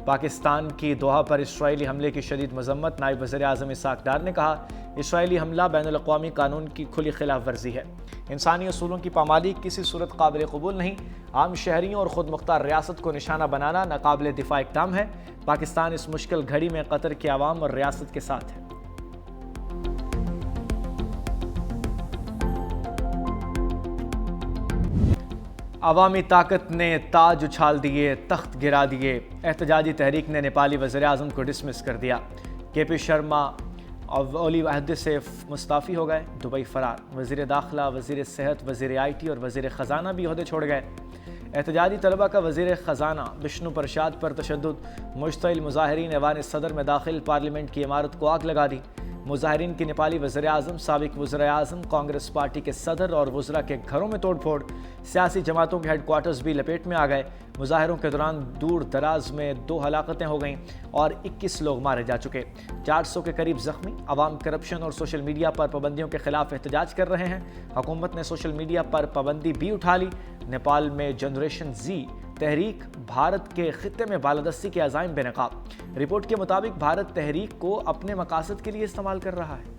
पाकिस्तान की दोहा पर इसराइली हमले की शदीद मजम्मत। नायब वज़ीर आज़म इसाक डार ने कहा, इसराइली हमला बैनुल-अक़वामी कानून की खुली खिलाफ वर्जी है। इंसानी असूलों की पामाली किसी सूरत काबिल कबूल नहीं। आम शहरियों और खुद मुख्तार रियासत को निशाना बनाना नाकाबिल दिफा इक़दाम है। पाकिस्तान इस मुश्किल घड़ी में कतर की आवाम और रियासत के साथ है। अवामी ताकत ने ताज उछाल दिए, तख्त गिरा दिए। एहतजाजी तहरीक ने नेपाली वज़ीर आज़म को डिसमिस कर दिया। KP शर्मा ओली अहदे से मुस्ताफ़ी हो गए, दुबई फरार। वज़ीर दाखिला, वज़ीर सेहत, वज़ीर IT और वज़ीर ख़जाना भी ओहदे छोड़ गए। एहतजाजी तलबा का वज़ीर ख़जाना विष्णु प्रसाद पर तशद्दुद। मुश्तइल मुज़ाहिरीन ऐवान सदर में दाखिल पार्लियामेंट की इमारत को आग लगा दी। मुज़ाहिरीन की नेपाली वज़ीर आज़म, साबिक़ वज़ीर आज़म, कांग्रेस पार्टी के सदर और वज़रा के घरों में तोड़फोड़। सियासी जमातों के हेडक्वार्टर्स भी लपेट में आ गए। मुज़ाहिरों के दौरान दूर दराज में 2 हलाकतें हो गईं और 21 लोग मारे जा चुके। 400 के करीब जख्मी। अवाम करप्शन और सोशल मीडिया पर पाबंदियों के खिलाफ एहतजाज कर रहे हैं। हुकूमत ने सोशल मीडिया पर पाबंदी भी उठा ली। नेपाल में जनरेशन Z तहरीक भारत के खित्ते में बालादस्ती के अज़ाइम बेनकाब। रिपोर्ट के मुताबिक भारत तहरीक को अपने मकासद के लिए इस्तेमाल कर रहा है।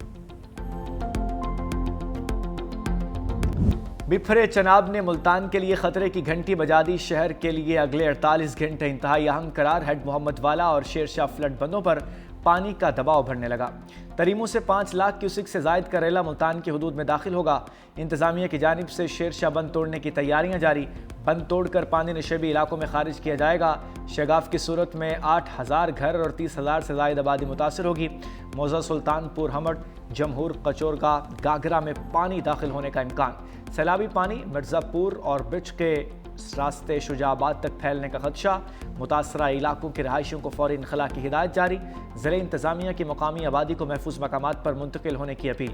बिफरे चनाब ने मुल्तान के लिए खतरे की घंटी बजा दी। शहर के लिए अगले 48 घंटे इंतहाई अहम करार। हेड मोहम्मद वाला और शेरशाह फ्लड बंदों पर पानी का दबाव बढ़ने लगा। तरीमों से 5 लाख क्यूसिक से जायद करेला मुल्तान की हदूद में दाखिल होगा। इंतजामिया की जानिब से शेरशाह बंद तोड़ने की तैयारियां जारी। बंद तोड़कर पानी नशेबी इलाकों में खारिज किया जाएगा। शगाफ की सूरत में 8,000 घर और 30,000 से जायद आबादी मुतासर होगी। मौजा सुल्तानपुर, हमड़, जमहूर, कचोरगा, गागरा में पानी दाखिल होने का इम्कान। सैलाबी पानी मिर्ज़ापुर और बिच के रास्ते शुजाबाद तक फैलने का खदशा। मुतासरा इलाकों के रहायशियों को फौरी इनखला की हिदायत जारी। ज़िले इंतजामिया की मकामी आबादी को महफूज मकामात पर मुंतकिल होने की अपील।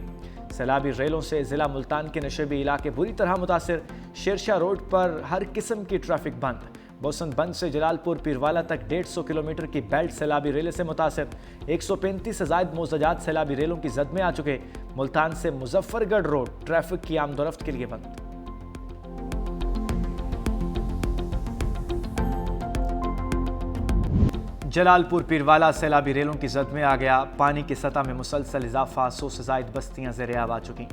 सैलाबी रेलों से ज़िला मुल्तान के नशेबी इलाके बुरी तरह मुतासर। शेरशाह रोड पर हर किस्म की ट्रैफिक बंद। बोसन बंद से जलालपुर पीरवाला तक 150 किलोमीटर की बेल्ट सैलाबी रेले से मुतासर। 135 से जायद मोज़ाजात सैलाबी रेलों की जद में आ चुके। मुल्तान से मुजफ्फरगढ़ रोड ट्रैफिक की आमदोरफ्त के लिए बंद। जलालपुर पीरवाला सैलाबी रेलों की जद में आ गया। पानी की सतह में मुसलसल इजाफा। 100 से जायद बस्तियां ज़ेर-ए-आब आ चुकी।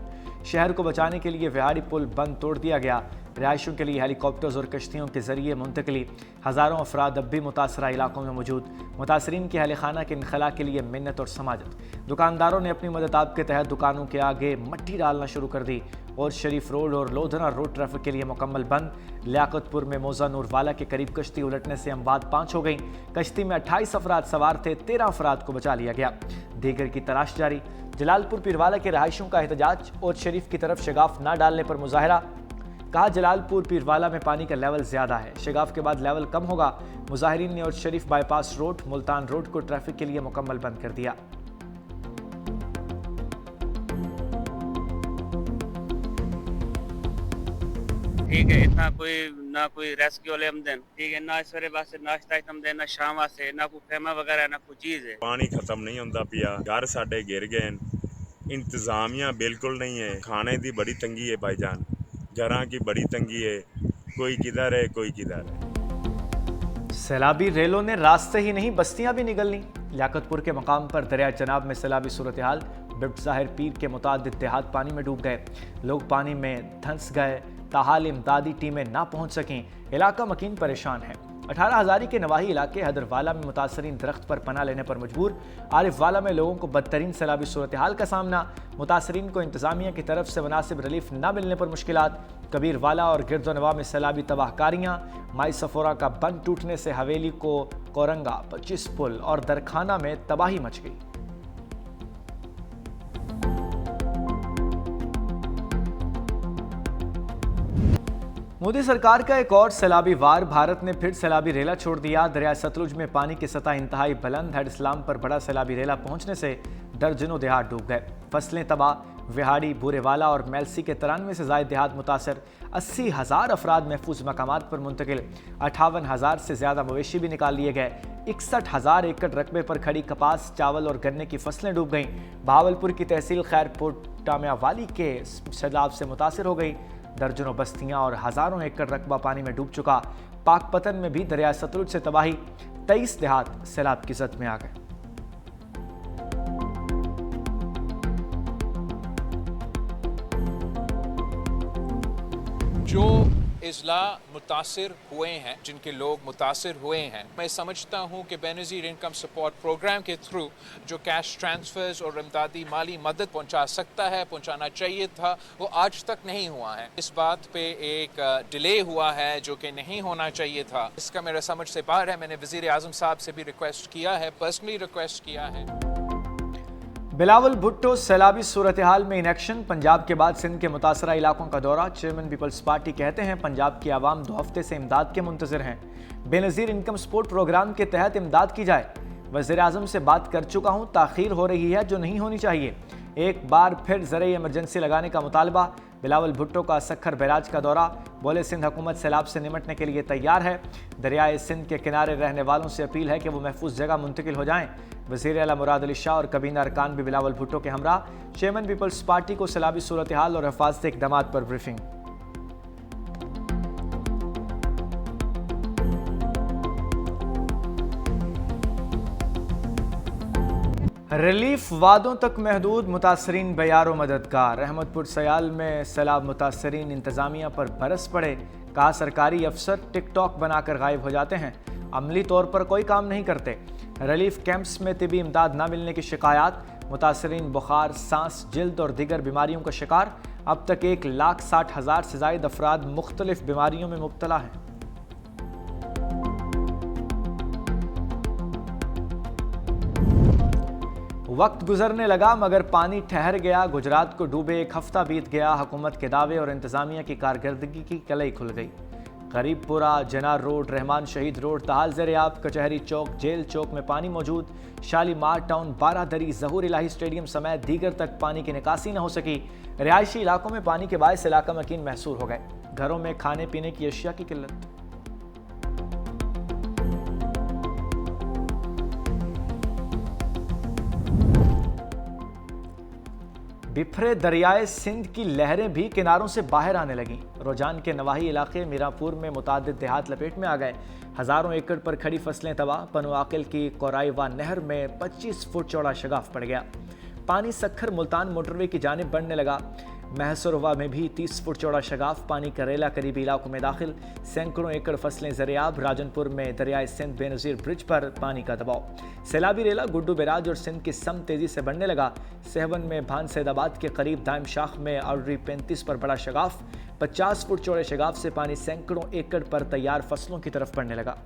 शहर को बचाने के लिए विहाड़ी पुल बंद तोड़ दिया गया। रिहायशों के लिए हेलीकॉप्टर्स और कश्तियों के जरिए मुंतकली। हज़ारों अफराद अब भी मुतासरा इलाकों में मौजूद। मुतासरीन के अहल खाना के इनखला के लिए मिन्नत और समाजत। दुकानदारों ने अपनी मदद के तहत दुकानों के आगे मट्टी डालना शुरू कर दी। और शरीफ रोड और लोधना रोड ट्रैफिक के लिए मुकम्मल बंद। लियाकतपुर में मौजा नूरवाला के करीब कश्ती उलटने से अमवात 5 हो गई। कश्ती में 28 अफराद सवार थे, 13 अफराद को बचा लिया गया। दीगर की तलाश जारी। जलालपुर पीरवाला के रहायशों का एहतजाज। और शरीफ की तरफ शगाफ न डालने पर मुजाहरा। कहा, जलालपुर पीरवाला में पानी का लेवल ज्यादा है, शगाफ के बाद लेवल कम होगा। मुजाहिरीन ने और शरीफ बाईपास रोड, मुल्तान रोड को ट्रैफिक के लिए मुकम्मल बंद कर दिया। ठीक है, इतना कोई रेस्क्यू वाले आमदन, ठीक है ना, सवेरे वास्ते नाश्ता आमदन, ना शाम वास्ते, ना कोई खेमा वगैरह, ना कोई चीज है। पानी खत्म नहीं होंदा पिया। घर साडे गिर गए। इंतजामिया बिल्कुल नहीं है। खाने की बड़ी तंगी है भाईजान, घरों की बड़ी तंगी है। कोई किधर है, कोई किधर है। सैलाबी रेलों ने रास्ते ही नहीं बस्तियां भी निगल ली। लियाकतपुर के मकाम पर दरिया चनाब में सैलाबी सूरत हाल। बिफ्ट ज़ाहिर पीर के मुतादिद देहात पानी में डूब गए। लोग पानी में धंस गए। ताहाल इमदादी टीमें ना पहुंच सकें। इलाका मकीन परेशान है। 18,000 के नवाही इलाके हैदरवाला में मुतासरीन दरख्त पर पनाह लेने पर मजबूर। आरिफवाला में लोगों को बदतरीन सैलाबी सूरत हाल का सामना। मुतासरीन को इंतजामिया की तरफ से मुनासिब रिलीफ न मिलने पर मुश्किलात। कबीरवाला और गिरदोनवा में सैलाबी तबाहकारियाँ। माई सफोरा का बंद टूटने से हवेली को कोरंगा, 25 पुल और दरखाना में तबाही मच गई। मोदी सरकार का एक और सैलाबी वार। भारत ने फिर सैलाबी रेला छोड़ दिया। दरिया सतलुज में पानी की सतह इंतहाई बुलंद। हेड इस्लाम पर बड़ा सैलाबी रेला पहुंचने से दर्जनों देहात डूब गए। फसलें तबाह। विहाड़ी, बूरेवाला और मेलसी के 93 से जायद देहात मुतासर। 80,000 अफराद महफूज मकामात पर मुंतकिल। 58,000 से ज्यादा मवेशी भी निकाल लिए गए। 61,000 एकड़ रकबे पर खड़ी कपास, चावल और गन्ने की फसलें डूब गईं। बहावलपुर की तहसील खैरपुर टामियावाली के सैलाब से मुतासर हो गई। दर्जनों बस्तियां और हजारों एकड़ रकबा पानी में डूब चुका। पाकपतन में भी दरिया सतलुज से तबाही। 23 देहात सैलाब की जद में आ गए। जो इजला मुतासिर हुए हैं, जिनके लोग मुतासिर हुए हैं, मैं समझता हूँ कि बेनज़ीर इनकम सपोर्ट प्रोग्राम के थ्रू जो कैश ट्रांसफर्स और इमदादी माली मदद पहुँचा सकता है, पहुँचाना चाहिए था, वो आज तक नहीं हुआ है। इस बात पे एक डिले हुआ है जो कि नहीं होना चाहिए था। इसका मेरा समझ से बाहर है। मैंने वज़ीर आज़म साहब से भी रिक्वेस्ट किया है, पर्सनली रिक्वेस्ट किया है। बिलावल भुट्टो सैलाबी सूरत हाल में इनेक्शन, पंजाब के बाद सिंध के मुतासरा इलाकों का दौरा। चेयरमैन पीपल्स पार्टी कहते हैं पंजाब की आवाम 2 हफ्ते से इमदाद के मुंतज़िर हैं। बेनज़ीर इनकम सपोर्ट प्रोग्राम के तहत इमदाद की जाए। वज़ीर आज़म से बात कर चुका हूँ, ताख़ीर हो रही है जो नहीं होनी चाहिए। एक बार फिर ज़रिए इमरजेंसी लगाने का मुतालबा। बिलावल भुट्टो का सखर बैराज का दौरा, बोले सिंध हुकूमत सैलाब से निमटने के लिए तैयार है। दरियाए सिंध के किनारे रहने वालों से अपील है कि वो महफूज जगह मुंतकिल हो जाएं। वज़ीर आला मुराद अली शाह और कबीना अरकान भी बिलावल भुट्टो के हमरा। चेयरमैन पीपल्स पार्टी को सैलाबी सूरत हाल और हिफाजती इक़दामात पर ब्रीफिंग। रिलीफ वादों तक महदूद, मुतासरीन बेयारो मददगार। अहमदपुर सयाल में सैलाब मुतासरीन इंतजामिया पर बरस पड़े। कहा सरकारी अफसर टिकटॉक बनाकर गायब हो जाते हैं, अमली तौर पर कोई काम नहीं करते। रिलीफ कैंप्स में तिबी इमदाद न मिलने की शिकायत। मुतासरीन बुखार, सांस, जिल्द और दीगर बीमारियों का शिकार। अब तक 1,60,000 से ज़ायद अफराद मुख्तलिफ बीमारियों में मुब्तला हैं। वक्त गुजरने लगा मगर पानी ठहर गया। गुजरात को डूबे 1 हफ्ता बीत गया। हुकूमत के दावे और इंतजामिया की कारकर्दगी की कलई खुल गई। गरीबपुरा, जनार रोड, रहमान शहीद रोड तहाल ज़ेर-ए-आब। कचहरी चौक, जेल चौक में पानी मौजूद। शालीमार टाउन, बारादरी, ज़हूर इलाही स्टेडियम समेत दीगर तक पानी की निकासी न हो सकी। रिहायशी इलाकों में पानी के बायस इलाका मकीन महसूर हो गए। घरों में खाने पीने की अशिया की किल्लत। बिफरे दरियाए सिंध की लहरें भी किनारों से बाहर आने लगीं। रोजान के नवाही इलाके मीरापुर में मुतादिद देहात लपेट में आ गए। हज़ारों एकड़ पर खड़ी फसलें तबाह। पनुआकिल की कोराइवा नहर में 25 फुट चौड़ा शगाफ पड़ गया। पानी सखर मुल्तान मोटरवे की जानिब बढ़ने लगा। महसरवा में भी 30 फुट चौड़ा शगाफ। पानी करेला करीबी इलाकों में दाखिल। सैकड़ों एकड़ फसलें ज़ेर-ए-आब। राजनपुर में दरियाए सिंध बेनज़ीर ब्रिज पर पानी का दबाव। सैलाबी रेला गुड्डू बैराज और सिंध की सम तेजी से बढ़ने लगा। सेहवन में भान सैदाबाद के करीब दाइम शाख में आर्डरी 35 पर बड़ा शगाफ। 50 फुट चौड़े शगाफ से पानी सैकड़ों एकड़ पर तैयार फसलों की तरफ बढ़ने लगा।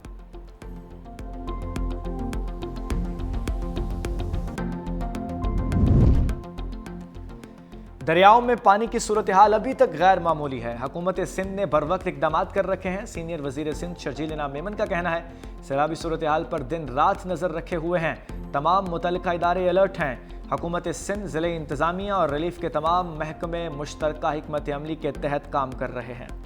दरियाओं में पानी की सूरत हाल अभी तक गैर मामूली है। हुकूमत सिंध ने बर वक्त इकदामात कर रखे हैं। सीनियर वजीर सिंध शर्जील इनाम मेमन का कहना है सैलाबी सूरत हाल पर दिन रात नजर रखे हुए हैं। तमाम मुतल्लिका इदारे अलर्ट हैं। हुकूमत सिंध ज़िले इंतजामिया और रिलीफ के तमाम महकमे मुश्तरका हिकमत अमली के तहत काम कर रहे हैं।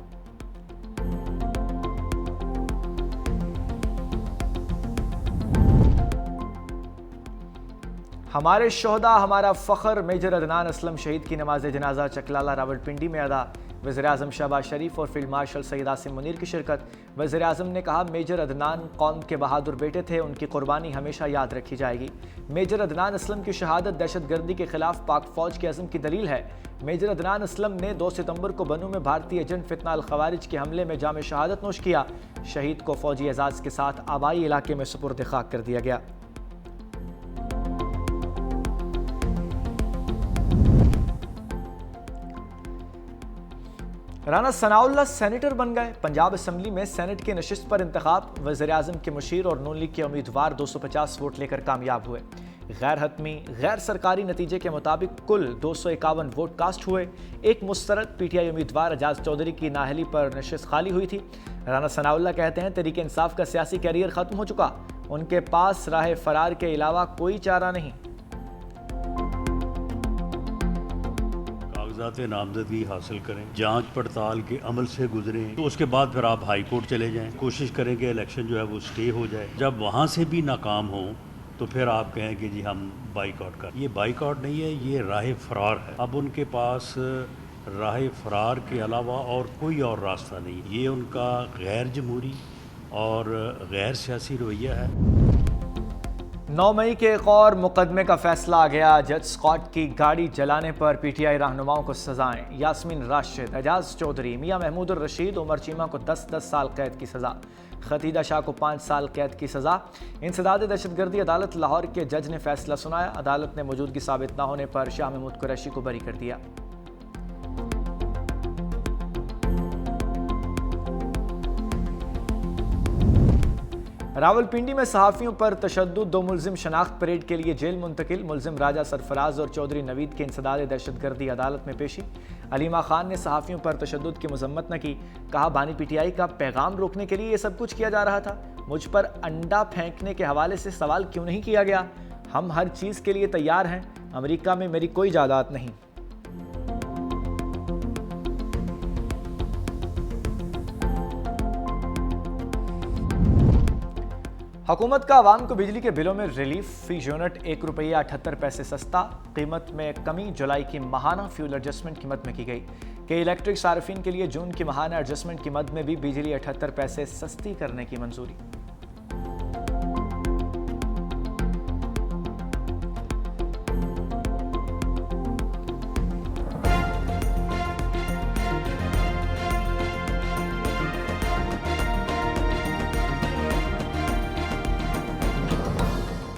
हमारे शोहदा हमारा फ़ख्र। मेजर अदनान असलम शहीद की नमाज जनाजा चकलाला रावलपिंडी में अदा। वज़ीर आज़म शहबाज शरीफ और फील्ड मार्शल सैयद आसिम मुनीर की शिरकत। वज़ीर आज़म ने कहा मेजर अदनान कौम के बहादुर बेटे थे, उनकी कुर्बानी हमेशा याद रखी जाएगी। मेजर अदनान असलम की शहादत दहशत गर्दी के खिलाफ पाक फौज के अज़म की दलील है। मेजर अदनान असलम ने 2 सितंबर को बनू में भारतीय एजेंट फितना अल खवारिज के हमले में जाम शहादत नोश किया। शहीद को फौजी एजाज़ के साथ आबाई इलाके में सुपुर्द खाक कर दिया गया। राना सनाउल्लाह सेनेटर बन गए। पंजाब असम्बली में सेनेट की नशिस्त पर इंतखाब। वज़ीर आज़म के मुशीर और नून लीग के उम्मीदवार 250 वोट लेकर कामयाब हुए। गैर हतमी गैर सरकारी नतीजे के मुताबिक कुल 251 वोट कास्ट हुए। एक मुस्तरद PTI उम्मीदवार एजाज चौधरी की नाहली पर नशिस्त खाली हुई थी। राना सनाउल्लाह कहते हैं तहरीक इंसाफ का सियासी कैरियर खत्म हो चुका, उनके पास राह फरार के अलावा कोई चारा नहीं। नामजदगी हासिल करें, जांच पड़ताल के अमल से गुजरें, तो उसके बाद फिर आप हाई कोर्ट चले जाएं। कोशिश करें कि इलेक्शन जो है वो स्टे हो जाए। जब वहाँ से भी नाकाम हो तो फिर आप कहें कि जी हम बाइकआउट कर। ये बाइकआउट नहीं है, ये राह फरार है। अब उनके पास राह फरार के अलावा और कोई और रास्ता नहीं। ये उनका गैर जमहूरी और गैर सियासी रवैया है। 9 मई के एक और मुकदमे का फैसला आ गया। जज स्कॉट की गाड़ी जलाने पर पीटीआई रहनुमाओं को सजाएं। यास्मीन राशिद, एजाज चौधरी, मियां महमूद रशीद, उमर चीमा को 10-10 साल कैद की सजा, खतीजा शाह को 5 साल कैद की सजा। इंसदाद दहशतगर्दी अदालत लाहौर के जज ने फैसला सुनाया। अदालत ने मौजूदगी साबित न होने पर शाह महमूद कुरैशी को बरी कर दिया। रावलपिंडी में सहाफ़ियों पर तशद्दुद, 2 मुल्जिम शनाख्त परेड के लिए जेल मुंतकिल। मुल्जिम राजा सरफराज और चौधरी नवीद के इंसदाद दहशतगर्दी अदालत में पेशी। अलीमा खान ने सहाफ़ियों पर तशद्दुद की मजम्मत न की। कहा, बानी पीटीआई का पैगाम रोकने के लिए ये सब कुछ किया जा रहा था। मुझ पर अंडा फेंकने के हवाले से सवाल क्यों नहीं किया गया? हम हर चीज़ के लिए तैयार हैं। अमेरिका में मेरी कोई जायदाद नहीं। हुकूमत का आवाम को बिजली के बिलों में रिलीफ। फी यूनिट ₹1.78 सस्ता। कीमत में कमी जुलाई की माहाना फ्यूल एडजस्टमेंट कीमत में की गई। कि इलेक्ट्रिक सार्फिन के लिए जून की माहाना एडजस्टमेंट कीमत में भी बिजली 78 पैसे सस्ती करने की मंजूरी।